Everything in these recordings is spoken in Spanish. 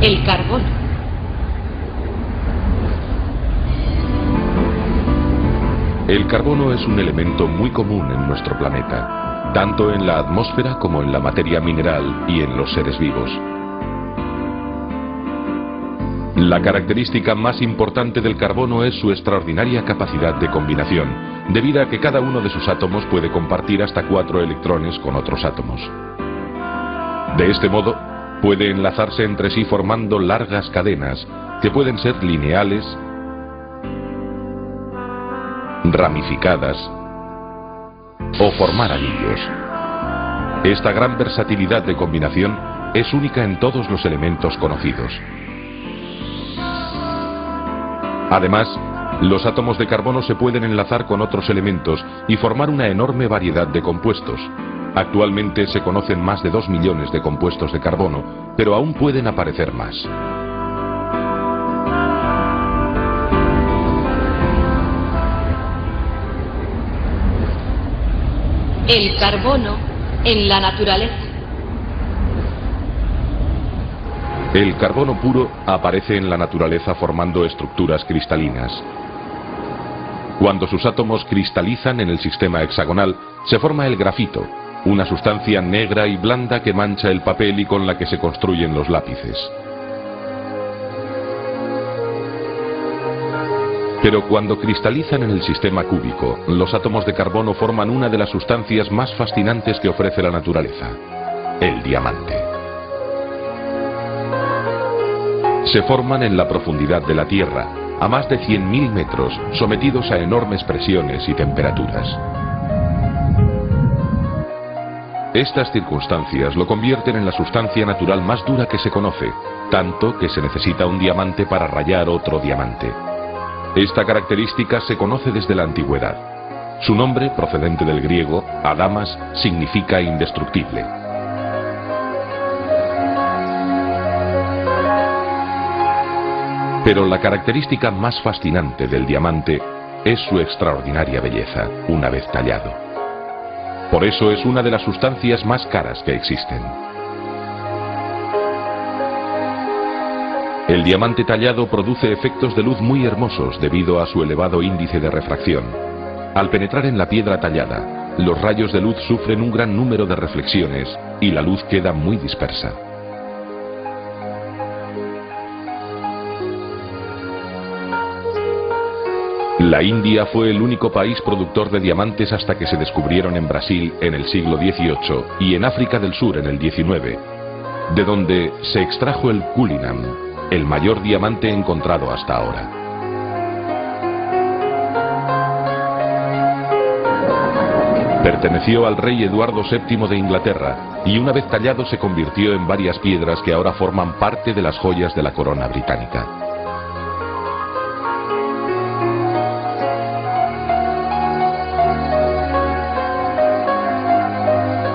El carbono. El carbono es un elemento muy común en nuestro planeta, tanto en la atmósfera como en la materia mineral y en los seres vivos. La característica más importante del carbono es su extraordinaria capacidad de combinación, debido a que cada uno de sus átomos puede compartir hasta 4 electrones con otros átomos. De este modo, puede enlazarse entre sí formando largas cadenas, que pueden ser lineales, ramificadas o formar anillos. Esta gran versatilidad de combinación es única en todos los elementos conocidos. Además, los átomos de carbono se pueden enlazar con otros elementos y formar una enorme variedad de compuestos. Actualmente se conocen más de 2 millones de compuestos de carbono, pero aún pueden aparecer más. El carbono en la naturaleza. El carbono puro aparece en la naturaleza formando estructuras cristalinas. Cuando sus átomos cristalizan en el sistema hexagonal, se forma el grafito, una sustancia negra y blanda que mancha el papel y con la que se construyen los lápices. Pero cuando cristalizan en el sistema cúbico, los átomos de carbono forman una de las sustancias más fascinantes que ofrece la naturaleza, el diamante. Se forman en la profundidad de la Tierra, a más de 100.000 metros, sometidos a enormes presiones y temperaturas. Estas circunstancias lo convierten en la sustancia natural más dura que se conoce, tanto que se necesita un diamante para rayar otro diamante. Esta característica se conoce desde la antigüedad. Su nombre, procedente del griego, adamas, significa indestructible. Pero la característica más fascinante del diamante es su extraordinaria belleza, una vez tallado. Por eso es una de las sustancias más caras que existen. El diamante tallado produce efectos de luz muy hermosos debido a su elevado índice de refracción. Al penetrar en la piedra tallada, los rayos de luz sufren un gran número de reflexiones y la luz queda muy dispersa. La India fue el único país productor de diamantes hasta que se descubrieron en Brasil en el siglo XVIII y en África del Sur en el XIX, de donde se extrajo el Cullinan, el mayor diamante encontrado hasta ahora. Perteneció al rey Eduardo VII de Inglaterra y una vez tallado se convirtió en varias piedras que ahora forman parte de las joyas de la corona británica.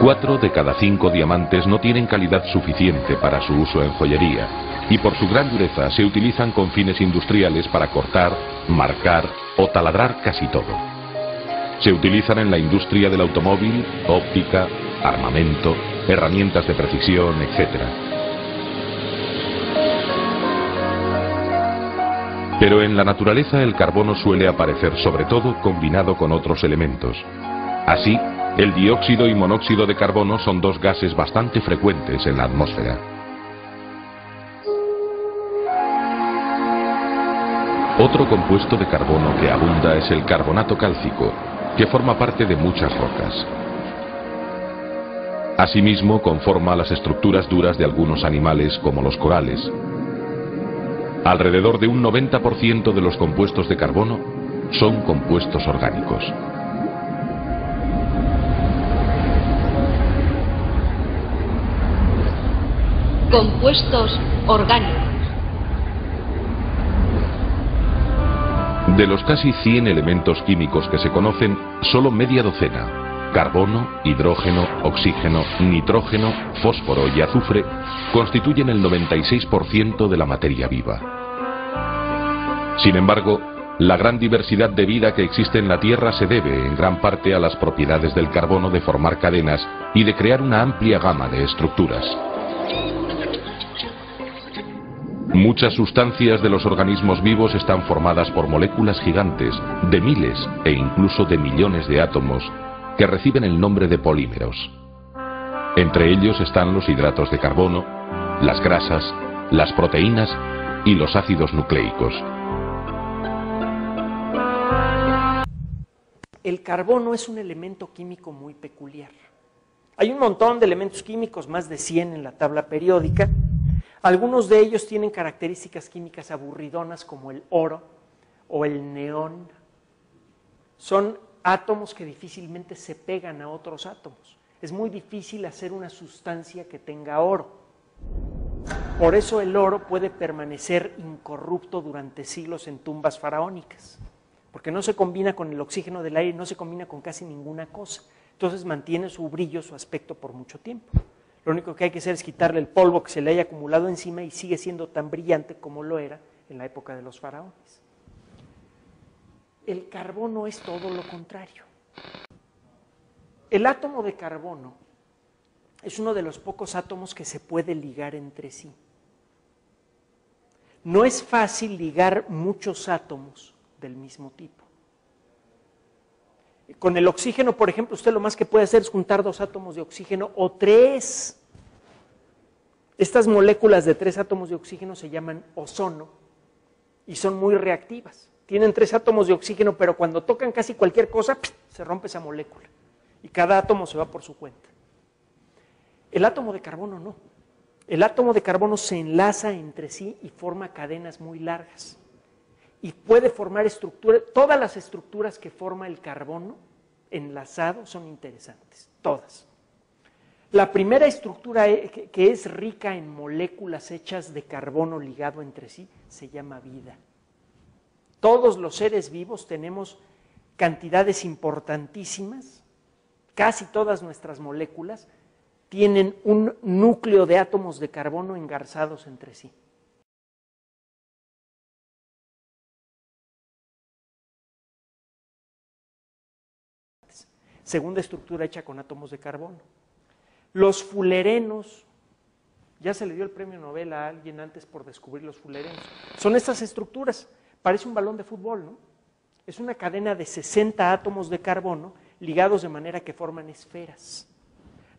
Cuatro de cada 5 diamantes no tienen calidad suficiente para su uso en joyería y por su gran dureza se utilizan con fines industriales para cortar, marcar o taladrar casi todo. Se utilizan en la industria del automóvil, óptica, armamento, herramientas de precisión, etc. Pero en la naturaleza el carbono suele aparecer sobre todo combinado con otros elementos. Así, el dióxido y monóxido de carbono son dos gases bastante frecuentes en la atmósfera. Otro compuesto de carbono que abunda es el carbonato cálcico, que forma parte de muchas rocas. Asimismo, conforma las estructuras duras de algunos animales como los corales. Alrededor de un 90% de los compuestos de carbono son compuestos orgánicos. Compuestos orgánicos. De los casi 100 elementos químicos que se conocen, solo media docena, carbono, hidrógeno, oxígeno, nitrógeno, fósforo y azufre, constituyen el 96% de la materia viva. Sin embargo, la gran diversidad de vida que existe en la Tierra se debe en gran parte a las propiedades del carbono de formar cadenas y de crear una amplia gama de estructuras. Muchas sustancias de los organismos vivos están formadas por moléculas gigantes, de miles e incluso de millones de átomos, que reciben el nombre de polímeros. Entre ellos están los hidratos de carbono, las grasas, las proteínas y los ácidos nucleicos. El carbono es un elemento químico muy peculiar. Hay un montón de elementos químicos, más de 100 en la tabla periódica. Algunos de ellos tienen características químicas aburridonas como el oro o el neón. Son átomos que difícilmente se pegan a otros átomos. Es muy difícil hacer una sustancia que tenga oro. Por eso el oro puede permanecer incorrupto durante siglos en tumbas faraónicas, porque no se combina con el oxígeno del aire, no se combina con casi ninguna cosa. Entonces mantiene su brillo, su aspecto por mucho tiempo. Lo único que hay que hacer es quitarle el polvo que se le haya acumulado encima y sigue siendo tan brillante como lo era en la época de los faraones. El carbono es todo lo contrario. El átomo de carbono es uno de los pocos átomos que se puede ligar entre sí. No es fácil ligar muchos átomos del mismo tipo. Con el oxígeno, por ejemplo, usted lo más que puede hacer es juntar 2 átomos de oxígeno o 3. Estas moléculas de 3 átomos de oxígeno se llaman ozono y son muy reactivas. Tienen 3 átomos de oxígeno, pero cuando tocan casi cualquier cosa, se rompe esa molécula y cada átomo se va por su cuenta. El átomo de carbono no. El átomo de carbono se enlaza entre sí y forma cadenas muy largas. Y puede formar estructuras, todas las estructuras que forma el carbono enlazado son interesantes, todas. La primera estructura que es rica en moléculas hechas de carbono ligado entre sí se llama vida. Todos los seres vivos tenemos cantidades importantísimas, casi todas nuestras moléculas tienen un núcleo de átomos de carbono engarzados entre sí. Segunda estructura hecha con átomos de carbono. Los fullerenos, ya se le dio el premio Nobel a alguien antes por descubrir los fullerenos. Son estas estructuras, parece un balón de fútbol, ¿no? Es una cadena de 60 átomos de carbono ligados de manera que forman esferas.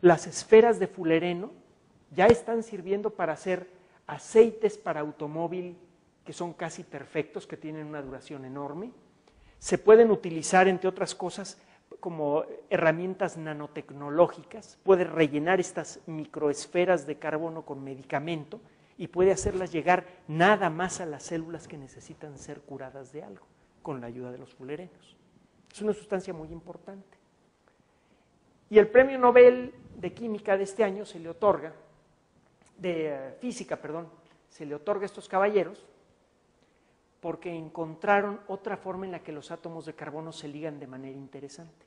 Las esferas de fullereno ya están sirviendo para hacer aceites para automóvil que son casi perfectos, que tienen una duración enorme. Se pueden utilizar, entre otras cosas, como herramientas nanotecnológicas, puede rellenar estas microesferas de carbono con medicamento y puede hacerlas llegar nada más a las células que necesitan ser curadas de algo, con la ayuda de los fullerenos. Es una sustancia muy importante. Y el premio Nobel de Química de este año se le otorga, de Física, perdón, se le otorga a estos caballeros porque encontraron otra forma en la que los átomos de carbono se ligan de manera interesante.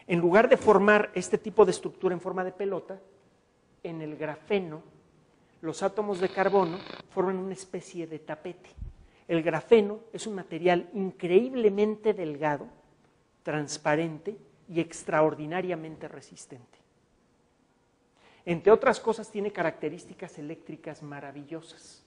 En lugar de formar este tipo de estructura en forma de pelota, en el grafeno, los átomos de carbono forman una especie de tapete. El grafeno es un material increíblemente delgado, transparente y extraordinariamente resistente. Entre otras cosas, tiene características eléctricas maravillosas.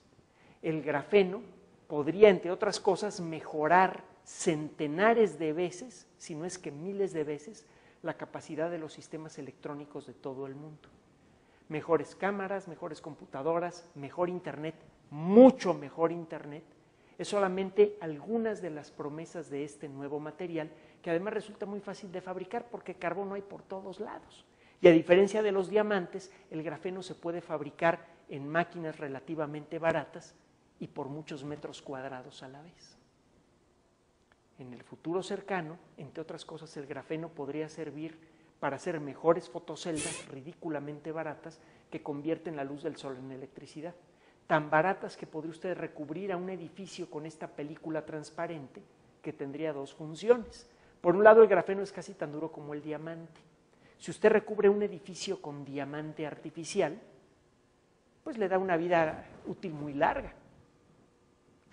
El grafeno podría, entre otras cosas, mejorar centenares de veces, si no es que miles de veces, la capacidad de los sistemas electrónicos de todo el mundo. Mejores cámaras, mejores computadoras, mejor internet, mucho mejor internet. Es solamente algunas de las promesas de este nuevo material, que además resulta muy fácil de fabricar porque carbono hay por todos lados. Y a diferencia de los diamantes, el grafeno se puede fabricar en máquinas relativamente baratas y por muchos metros cuadrados a la vez. En el futuro cercano, entre otras cosas, el grafeno podría servir para hacer mejores fotoceldas ridículamente baratas que convierten la luz del sol en electricidad. Tan baratas que podría usted recubrir a un edificio con esta película transparente que tendría 2 funciones. Por un lado, el grafeno es casi tan duro como el diamante. Si usted recubre un edificio con diamante artificial, pues le da una vida útil muy larga.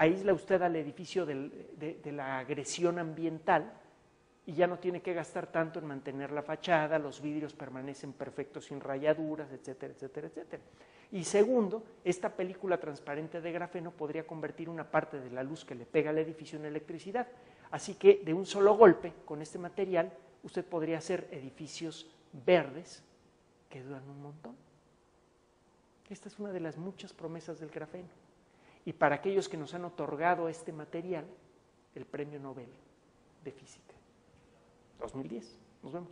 Aísla usted al edificio de la agresión ambiental y ya no tiene que gastar tanto en mantener la fachada, los vidrios permanecen perfectos sin rayaduras, etcétera, etcétera, etcétera. Y segundo, esta película transparente de grafeno podría convertir una parte de la luz que le pega al edificio en electricidad. Así que de un solo golpe, con este material, usted podría hacer edificios verdes que duran un montón. Esta es una de las muchas promesas del grafeno. Y para aquellos que nos han otorgado este material, el Premio Nobel de Física. 2010. Nos vemos.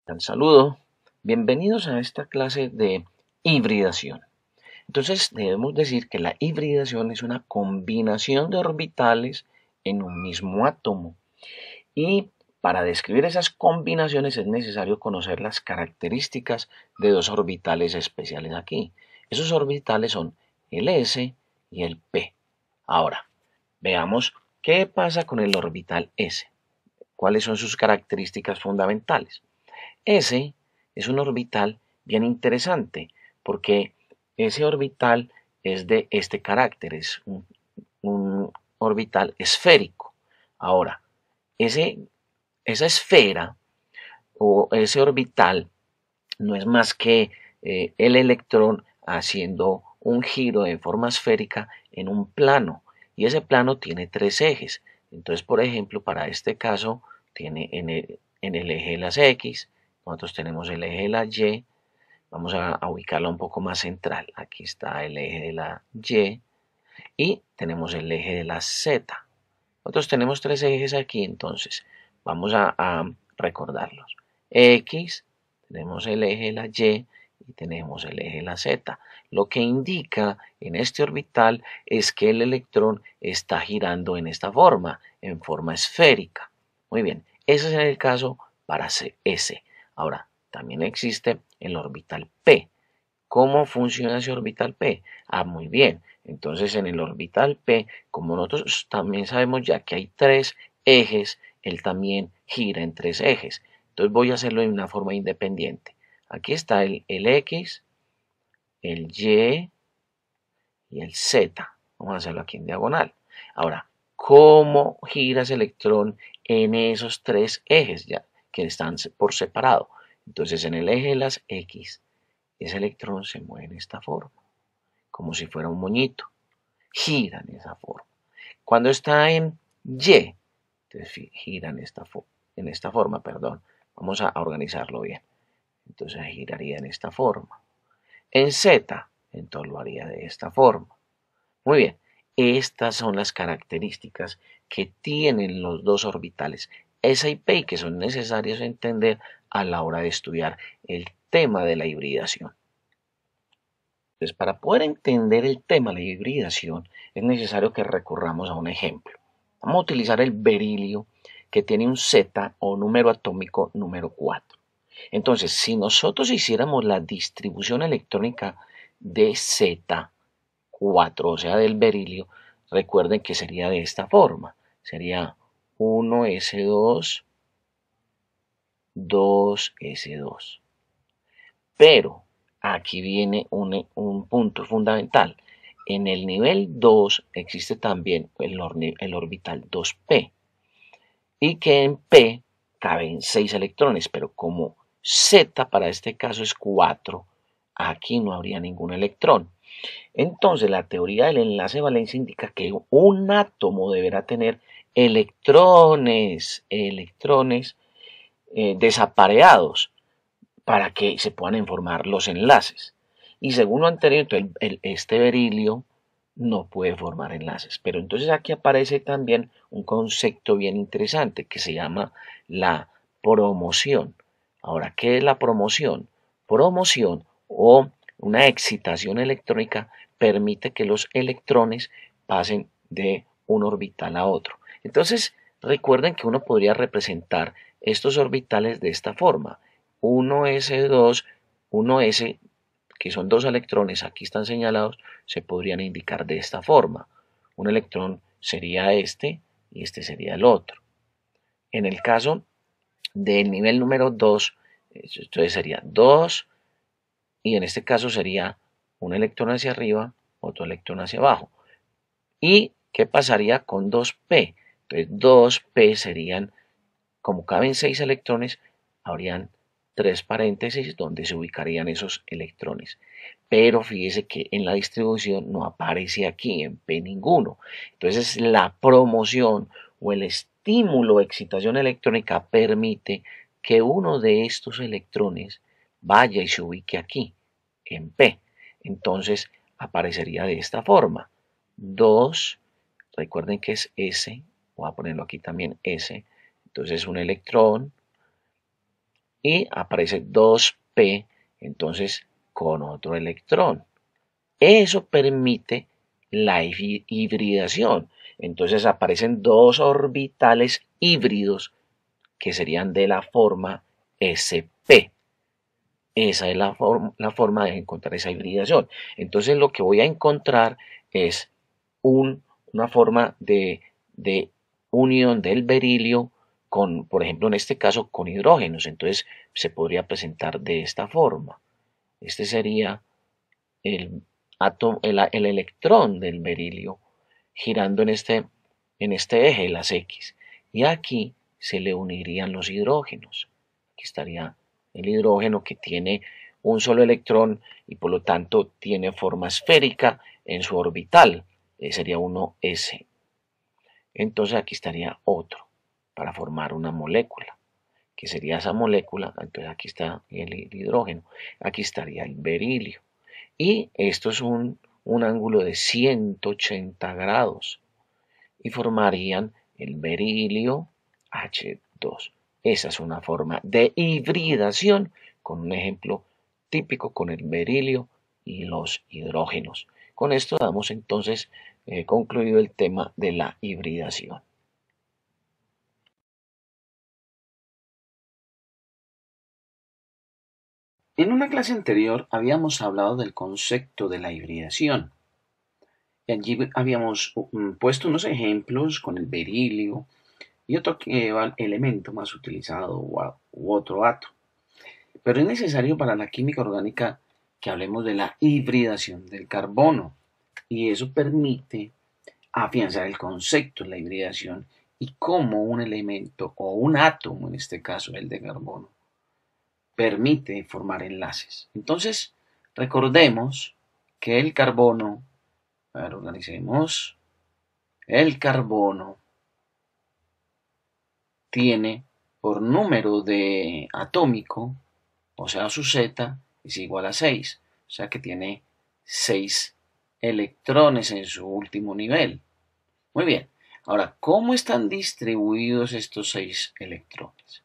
Un saludo, bienvenidos a esta clase de hibridación. Entonces debemos decir que la hibridación es una combinación de orbitales en un mismo átomo. Y para describir esas combinaciones es necesario conocer las características de dos orbitales especiales aquí. Esos orbitales son el S y el P. Ahora, veamos qué pasa con el orbital S. ¿Cuáles son sus características fundamentales? S es un orbital bien interesante porque ese orbital es de este carácter, es un orbital esférico. Ahora, esa esfera o ese orbital no es más que el electrón haciendo un giro de forma esférica en un plano y ese plano tiene tres ejes. Entonces, por ejemplo, para este caso tiene en el eje de las X, nosotros tenemos el eje de la Y, vamos a ubicarla un poco más central. Aquí está el eje de la Y y tenemos el eje de la Z. Nosotros tenemos tres ejes aquí, entonces vamos a recordarlos. X, tenemos el eje de la Y y tenemos el eje de la Z. Lo que indica en este orbital es que el electrón está girando en esta forma, en forma esférica. Muy bien, ese es el caso para S. Ahora, también existe el orbital P. ¿Cómo funciona ese orbital P? Muy bien. Entonces, en el orbital P, como nosotros también sabemos ya que hay tres ejes, él también gira en tres ejes. Entonces, voy a hacerlo de una forma independiente. Aquí está el X, el Y y el Z. Vamos a hacerlo aquí en diagonal. Ahora, ¿cómo gira ese electrón en esos tres ejes ya que están por separado? Entonces, en el eje de las X, ese electrón se mueve en esta forma, como si fuera un moñito. Gira en esa forma. Cuando está en Y, entonces gira en esta forma, perdón. Vamos a organizarlo bien. Entonces giraría en esta forma. En Z, entonces lo haría de esta forma. Muy bien, estas son las características que tienen los dos orbitales S y P que son necesarios entender a la hora de estudiar el tema de la hibridación. Entonces, para poder entender el tema de la hibridación es necesario que recurramos a un ejemplo. Vamos a utilizar el berilio que tiene un Z o número atómico número 4. Entonces, si nosotros hiciéramos la distribución electrónica de Z4, o sea, del berilio, recuerden que sería de esta forma. Sería 1s2, 2s2. Pero aquí viene un punto fundamental. En el nivel 2 existe también el orbital 2p. Y que en P caben 6 electrones, pero como Z para este caso es 4, aquí no habría ningún electrón. Entonces la teoría del enlace de valencia indica que un átomo deberá tener electrones desapareados para que se puedan formar los enlaces. Y según lo anterior, este berilio no puede formar enlaces. Pero entonces aquí aparece también un concepto bien interesante que se llama la promoción. Ahora, ¿qué es la promoción? Promoción o una excitación electrónica permite que los electrones pasen de un orbital a otro. Entonces, recuerden que uno podría representar estos orbitales de esta forma. 1s2, 1s, que son dos electrones, aquí están señalados, se podrían indicar de esta forma. un electrón sería este y este sería el otro. En el caso del nivel número 2, entonces sería 2 y en este caso sería un electrón hacia arriba, otro electrón hacia abajo. ¿Y qué pasaría con 2p? Entonces 2p serían, como caben 6 electrones, habrían 3 paréntesis donde se ubicarían esos electrones. Pero fíjese que en la distribución no aparece aquí en P ninguno. Entonces la promoción o el estímulo de excitación electrónica permite que uno de estos electrones vaya y se ubique aquí, en P. Entonces aparecería de esta forma. 2, recuerden que es S, voy a ponerlo aquí también S, entonces un electrón, y aparece 2p, entonces con otro electrón. Eso permite la hibridación. Entonces aparecen dos orbitales híbridos que serían de la forma sp. Esa es la forma de encontrar esa hibridación. Entonces lo que voy a encontrar es una forma de unión del berilio con, por ejemplo, en este caso, con hidrógenos. Entonces se podría presentar de esta forma. Este sería el electrón del berilio girando en este eje, las X. Y aquí se le unirían los hidrógenos. Aquí estaría el hidrógeno que tiene un solo electrón y por lo tanto tiene forma esférica en su orbital. Sería 1s. Entonces aquí estaría otro para formar una molécula, que sería esa molécula. Entonces aquí está el hidrógeno, aquí estaría el berilio. Y esto es un ángulo de 180 grados y formarían el berilio H2. Esa es una forma de hibridación con un ejemplo típico con el berilio y los hidrógenos. Con esto damos entonces concluido el tema de la hibridación. En una clase anterior habíamos hablado del concepto de la hibridación. Y allí habíamos puesto unos ejemplos con el berilio y otro elemento más utilizado u otro átomo. Pero es necesario para la química orgánica que hablemos de la hibridación del carbono. Y eso permite afianzar el concepto de la hibridación y cómo un elemento o un átomo, en este caso el de carbono, permite formar enlaces. Entonces, recordemos que el carbono, organicemos, el carbono tiene por número de atómico, o sea, su Z es igual a 6, o sea que tiene 6 electrones en su último nivel. Muy bien, ahora, ¿cómo están distribuidos estos 6 electrones?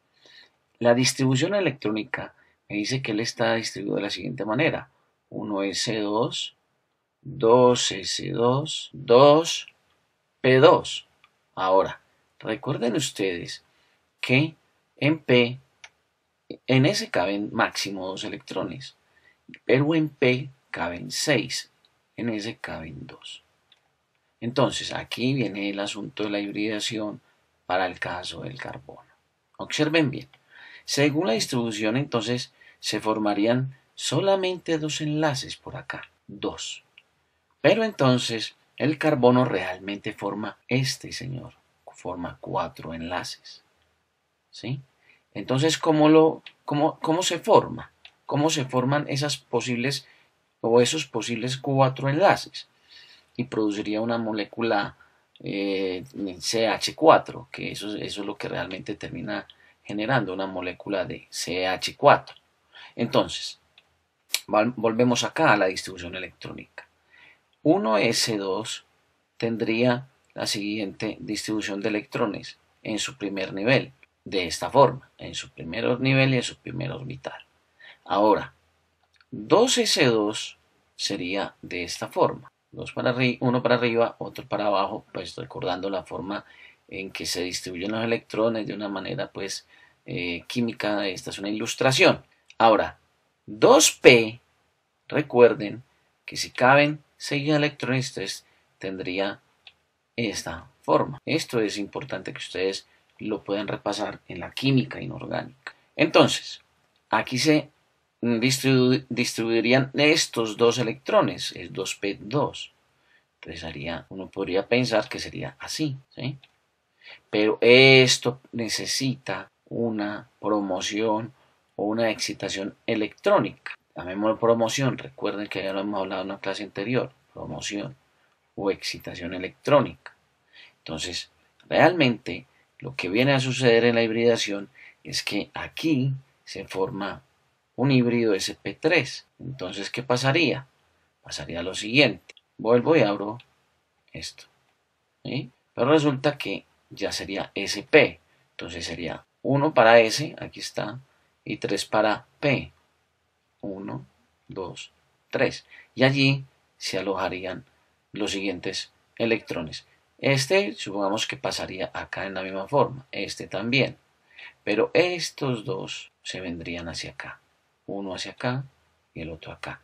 La distribución electrónica me dice que él está distribuido de la siguiente manera: 1s2, 2s2, 2p2. Ahora, recuerden ustedes que en S caben máximo 2 electrones, pero en P caben 6, en S caben 2. Entonces, aquí viene el asunto de la hibridación para el caso del carbono. Observen bien. Según la distribución, entonces, se formarían solamente 2 enlaces por acá, 2. Pero entonces, el carbono realmente forma forma 4 enlaces. ¿Sí? Entonces, ¿cómo se forma? ¿Cómo se forman esos posibles 4 enlaces? Y produciría una molécula CH4, que eso es lo que realmente termina generando una molécula de CH4. Entonces, volvemos acá a la distribución electrónica. 1s2 tendría la siguiente distribución de electrones en su primer nivel, de esta forma, en su primer nivel y en su primer orbital. Ahora, 2s2 sería de esta forma, uno para arriba, otro para abajo, pues recordando la forma en que se distribuyen los electrones de una manera pues química. Esta es una ilustración. Ahora, 2p, recuerden que si caben 6 electrones, tendría esta forma. Esto es importante que ustedes lo puedan repasar en la química inorgánica. Entonces, aquí se distribuirían estos dos electrones, es 2p2. Entonces uno podría pensar que sería así, ¿sí? Pero esto necesita una promoción o una excitación electrónica. Llamémoslo promoción, recuerden que ya lo hemos hablado en una clase anterior, promoción o excitación electrónica. Entonces, realmente lo que viene a suceder en la hibridación es que aquí se forma un híbrido sp3. Entonces, ¿qué pasaría? Pasaría lo siguiente. Vuelvo y abro esto, ¿sí? Pero resulta que ya sería sp. Entonces sería 1 para S, aquí está, y 3 para P. 1, 2, 3. Y allí se alojarían los siguientes electrones. Este, supongamos que pasaría acá en la misma forma. Este también. Pero estos dos se vendrían hacia acá. Uno hacia acá y el otro acá.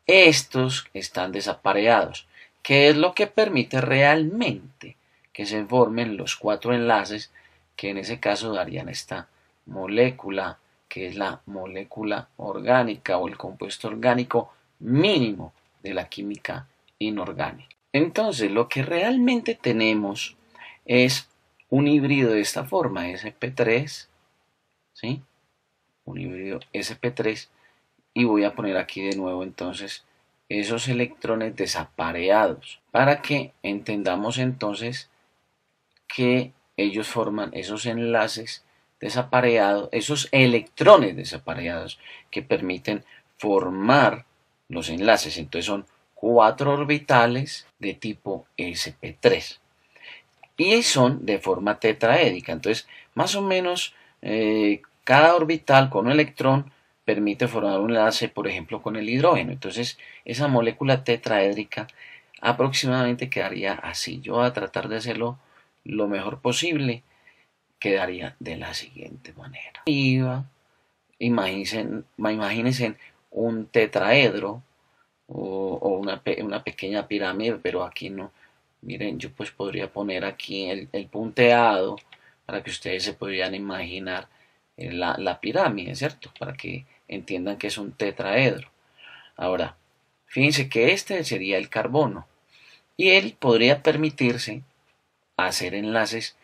Estos están desapareados. ¿Qué es lo que permite realmente que se formen los 4 enlaces que en ese caso darían esta molécula, que es la molécula orgánica o el compuesto orgánico mínimo de la química inorgánica? Entonces, lo que realmente tenemos es un híbrido de esta forma, sp3, ¿sí? Un híbrido sp3, y voy a poner aquí de nuevo entonces esos electrones desapareados para que entendamos entonces que ellos forman esos enlaces desapareados, esos electrones desapareados que permiten formar los enlaces. Entonces son 4 orbitales de tipo sp3 y son de forma tetraédrica. Entonces, más o menos cada orbital con un electrón permite formar un enlace, por ejemplo, con el hidrógeno. Entonces, esa molécula tetraédrica aproximadamente quedaría así. Yo voy a tratar de hacerlo lo mejor posible. Quedaría de la siguiente manera. Imagínense un tetraedro o una pequeña pirámide, pero aquí no. Miren, yo pues podría poner aquí el punteado para que ustedes se podrían imaginar la pirámide, ¿cierto? Para que entiendan que es un tetraedro. Ahora, fíjense que este sería el carbono y él podría permitirse hacer enlaces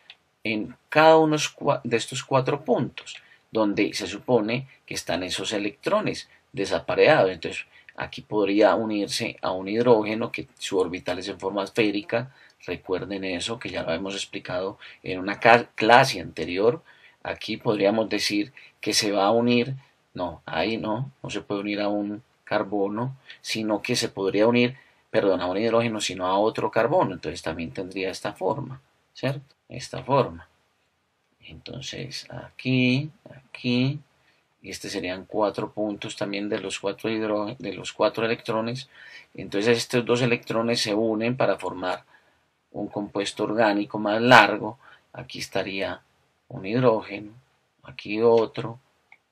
en cada uno de estos 4 puntos, donde se supone que están esos electrones desapareados. Entonces, aquí podría unirse a un hidrógeno que su orbital es en forma esférica. Recuerden eso, que ya lo hemos explicado en una clase anterior. Aquí podríamos decir que se va a unir, no, ahí no se puede unir a un carbono, sino que se podría unir, perdón, a un hidrógeno, sino a otro carbono. Entonces también tendría esta forma, ¿cierto? Esta forma. Entonces aquí, aquí, y este serían 4 puntos también de los 4 electrones. Entonces estos 2 electrones se unen para formar un compuesto orgánico más largo. Aquí estaría un hidrógeno, aquí otro,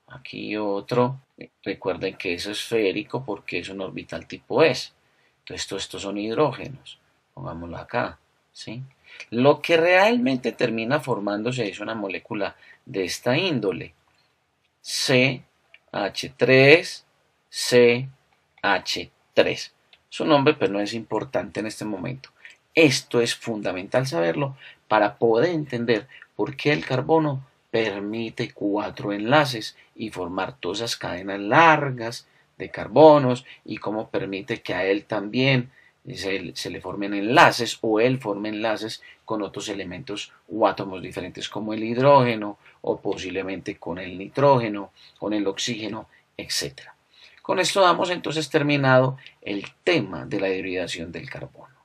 aquí otro. Recuerden que es esférico porque es un orbital tipo S. Entonces estos son hidrógenos. Pongámoslo acá, ¿sí? Lo que realmente termina formándose es una molécula de esta índole. CH3, CH3. Su nombre pues no es importante en este momento. Esto es fundamental saberlo para poder entender por qué el carbono permite 4 enlaces y formar todas esas cadenas largas de carbonos y cómo permite que a él también se le formen enlaces o él forme enlaces con otros elementos o átomos diferentes como el hidrógeno o posiblemente con el nitrógeno, con el oxígeno, etc. Con esto damos entonces terminado el tema de la hibridación del carbono.